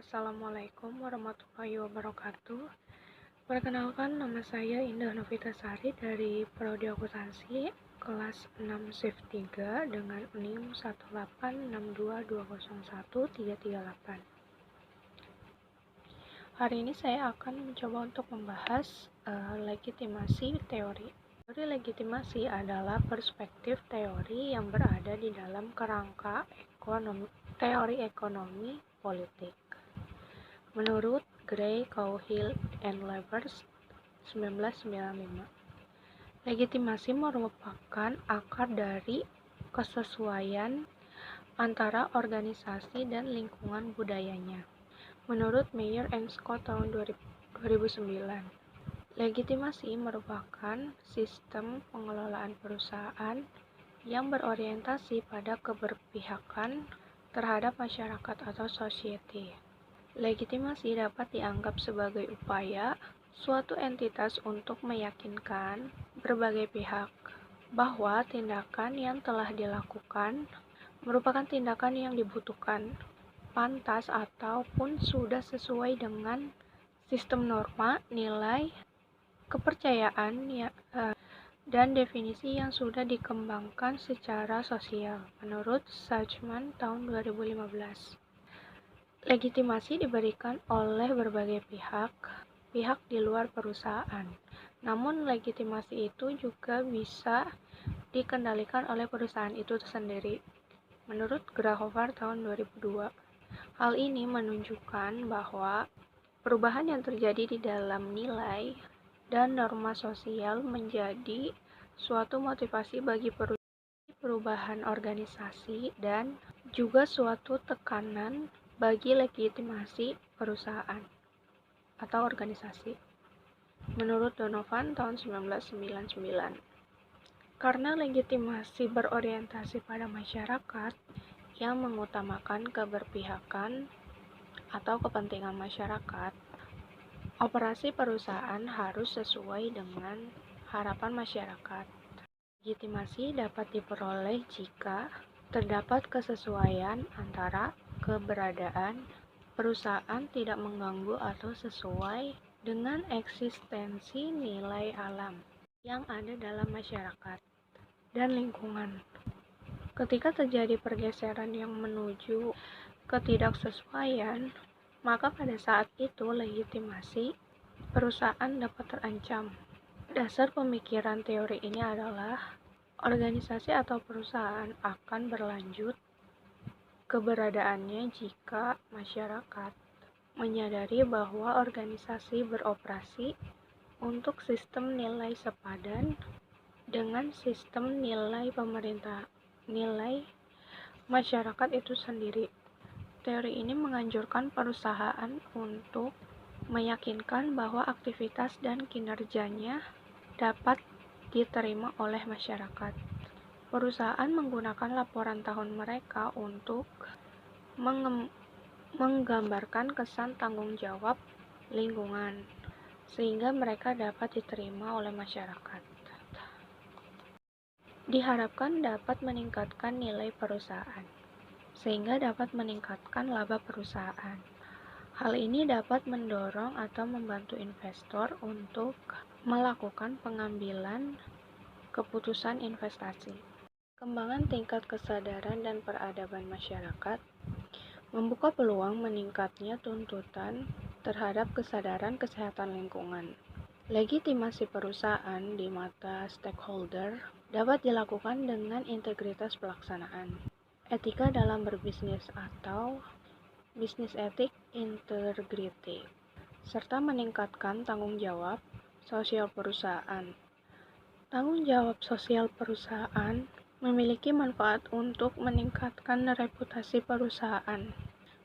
Assalamualaikum warahmatullahi wabarakatuh. Perkenalkan, nama saya Indah Novitasari dari Prodi Akuntansi kelas 6 Shift 3 dengan NIM 186220138. Hari ini saya akan mencoba untuk membahas legitimasi teori. Teori legitimasi adalah perspektif teori yang berada di dalam kerangka teori ekonomi politik. Menurut Gray, Cowhill, and Levers 1995, legitimasi merupakan akar dari kesesuaian antara organisasi dan lingkungan budayanya. Menurut Meyer and Scott tahun 2009, legitimasi merupakan sistem pengelolaan perusahaan yang berorientasi pada keberpihakan terhadap masyarakat atau society. Legitimasi dapat dianggap sebagai upaya suatu entitas untuk meyakinkan berbagai pihak bahwa tindakan yang telah dilakukan merupakan tindakan yang dibutuhkan, pantas, ataupun sudah sesuai dengan sistem norma, nilai, kepercayaan, dan definisi yang sudah dikembangkan secara sosial. Menurut Suchman tahun 2015. Legitimasi diberikan oleh berbagai pihak di luar perusahaan. Namun legitimasi itu juga bisa dikendalikan oleh perusahaan itu sendiri. Menurut Grahovar tahun 2002, hal ini menunjukkan bahwa perubahan yang terjadi di dalam nilai dan norma sosial menjadi suatu motivasi bagi perubahan organisasi dan juga suatu tekanan bagi legitimasi perusahaan atau organisasi. Menurut Donovan tahun 1999, karena legitimasi berorientasi pada masyarakat yang mengutamakan keberpihakan atau kepentingan masyarakat, operasi perusahaan harus sesuai dengan harapan masyarakat. Legitimasi dapat diperoleh jika terdapat kesesuaian antara keberadaan perusahaan tidak mengganggu atau sesuai dengan eksistensi nilai alam yang ada dalam masyarakat dan lingkungan. Ketika terjadi pergeseran yang menuju ketidaksesuaian, maka pada saat itu legitimasi perusahaan dapat terancam. Dasar pemikiran teori ini adalah organisasi atau perusahaan akan berlanjut keberadaannya jika masyarakat menyadari bahwa organisasi beroperasi untuk sistem nilai sepadan dengan sistem nilai masyarakat itu sendiri. Teori ini menganjurkan perusahaan untuk meyakinkan bahwa aktivitas dan kinerjanya dapat diterima oleh masyarakat. Perusahaan menggunakan laporan tahun mereka untuk menggambarkan kesan tanggung jawab lingkungan, sehingga mereka dapat diterima oleh masyarakat. Diharapkan dapat meningkatkan nilai perusahaan, sehingga dapat meningkatkan laba perusahaan. Hal ini dapat mendorong atau membantu investor untuk melakukan pengambilan keputusan investasi. Perkembangan tingkat kesadaran dan peradaban masyarakat membuka peluang meningkatnya tuntutan terhadap kesadaran kesehatan lingkungan. Legitimasi perusahaan di mata stakeholder dapat dilakukan dengan integritas pelaksanaan, etika dalam berbisnis atau bisnis etik integrity, serta meningkatkan tanggung jawab sosial perusahaan. Tanggung jawab sosial perusahaan memiliki manfaat untuk meningkatkan reputasi perusahaan,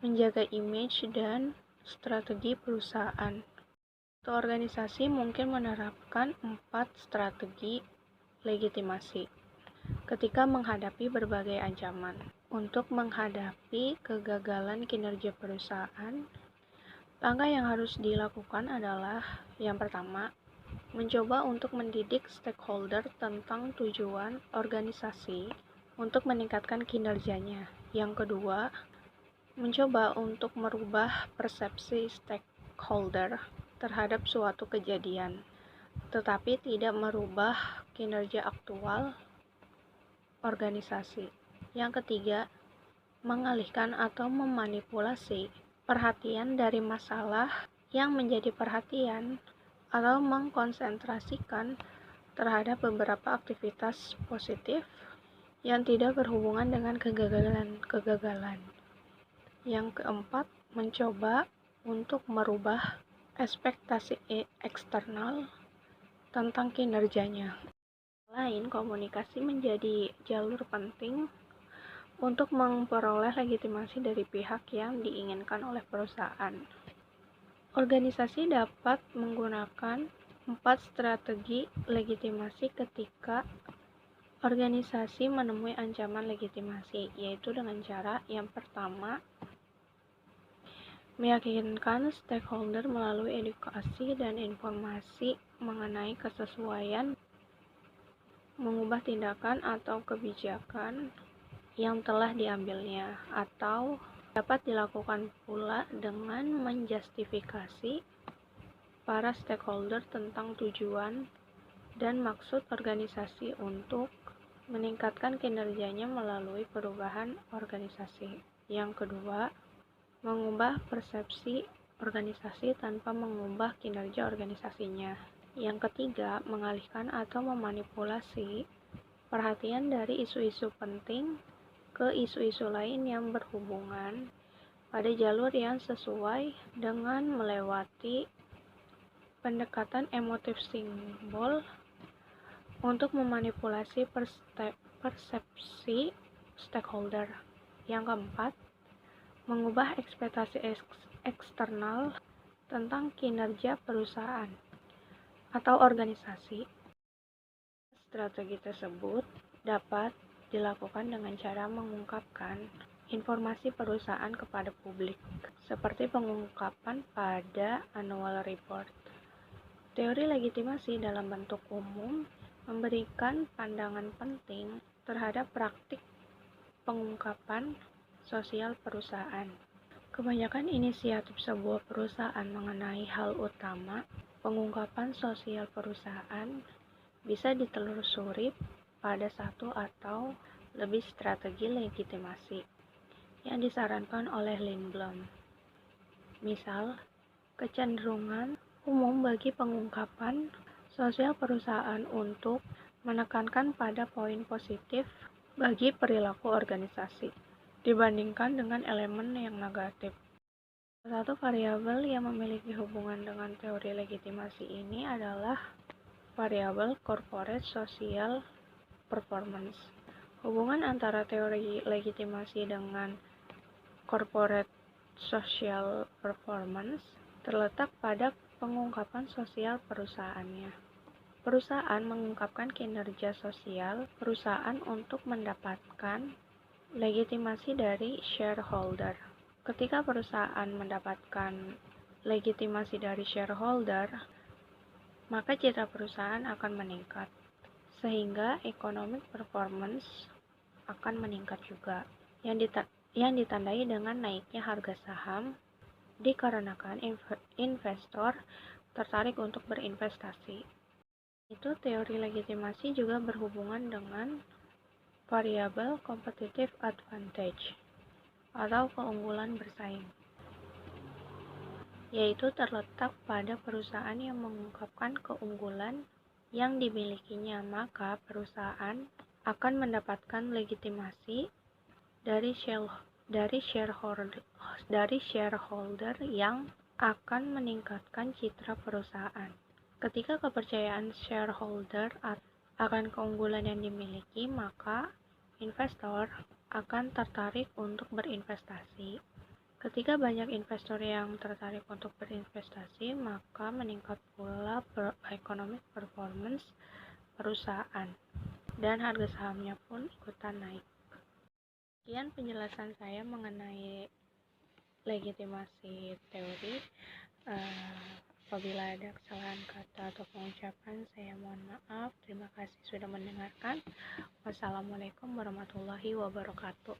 menjaga image dan strategi perusahaan. Suatu organisasi mungkin menerapkan 4 strategi legitimasi ketika menghadapi berbagai ancaman. Untuk menghadapi kegagalan kinerja perusahaan, langkah yang harus dilakukan adalah yang pertama, mencoba untuk mendidik stakeholder tentang tujuan organisasi untuk meningkatkan kinerjanya. Yang kedua, mencoba untuk merubah persepsi stakeholder terhadap suatu kejadian, tetapi tidak merubah kinerja aktual organisasi. Yang ketiga, mengalihkan atau memanipulasi perhatian dari masalah yang menjadi perhatian atau mengkonsentrasikan terhadap beberapa aktivitas positif yang tidak berhubungan dengan kegagalan. Yang keempat, mencoba untuk merubah ekspektasi eksternal tentang kinerjanya. Lain, komunikasi menjadi jalur penting untuk memperoleh legitimasi dari pihak yang diinginkan oleh perusahaan. Organisasi dapat menggunakan 4 strategi legitimasi ketika organisasi menemui ancaman legitimasi, yaitu dengan cara yang pertama, meyakinkan stakeholder melalui edukasi dan informasi mengenai kesesuaian mengubah tindakan atau kebijakan yang telah diambilnya, atau dapat dilakukan pula dengan menjustifikasi para stakeholder tentang tujuan dan maksud organisasi untuk meningkatkan kinerjanya melalui perubahan organisasi. Yang kedua, mengubah persepsi organisasi tanpa mengubah kinerja organisasinya. Yang ketiga, mengalihkan atau memanipulasi perhatian dari isu-isu penting ke isu-isu lain yang berhubungan pada jalur yang sesuai dengan melewati pendekatan emotif simbol untuk memanipulasi persepsi stakeholder. Yang keempat, mengubah ekspektasi eksternal tentang kinerja perusahaan atau organisasi. Strategi tersebut dapat dilakukan dengan cara mengungkapkan informasi perusahaan kepada publik, seperti pengungkapan pada annual report. Teori legitimasi dalam bentuk umum memberikan pandangan penting terhadap praktik pengungkapan sosial perusahaan. Kebanyakan inisiatif sebuah perusahaan mengenai hal utama pengungkapan sosial perusahaan bisa ditelusuri pada satu atau lebih strategi legitimasi yang disarankan oleh Lindblom. Misal, kecenderungan umum bagi pengungkapan sosial perusahaan untuk menekankan pada poin positif bagi perilaku organisasi dibandingkan dengan elemen yang negatif. Salah satu variabel yang memiliki hubungan dengan teori legitimasi ini adalah variabel corporate social performance. Hubungan antara teori legitimasi dengan corporate social performance terletak pada pengungkapan sosial perusahaannya. Perusahaan mengungkapkan kinerja sosial perusahaan untuk mendapatkan legitimasi dari shareholder. Ketika perusahaan mendapatkan legitimasi dari shareholder, maka citra perusahaan akan meningkat, sehingga economic performance akan meningkat juga, yang ditandai dengan naiknya harga saham dikarenakan investor tertarik untuk berinvestasi. Itu teori legitimasi juga berhubungan dengan variabel competitive advantage atau keunggulan bersaing, yaitu terletak pada perusahaan yang mengungkapkan keunggulan yang dimilikinya, maka perusahaan akan mendapatkan legitimasi dari shareholder yang akan meningkatkan citra perusahaan. Ketika kepercayaan shareholder akan keunggulan yang dimiliki, maka investor akan tertarik untuk berinvestasi. Ketika banyak investor yang tertarik untuk berinvestasi, maka meningkat pula economic performance perusahaan dan harga sahamnya pun ikutan naik. Sekian penjelasan saya mengenai legitimasi teori. Apabila ada kesalahan kata atau pengucapan, saya mohon maaf. Terima kasih sudah mendengarkan. Wassalamualaikum warahmatullahi wabarakatuh.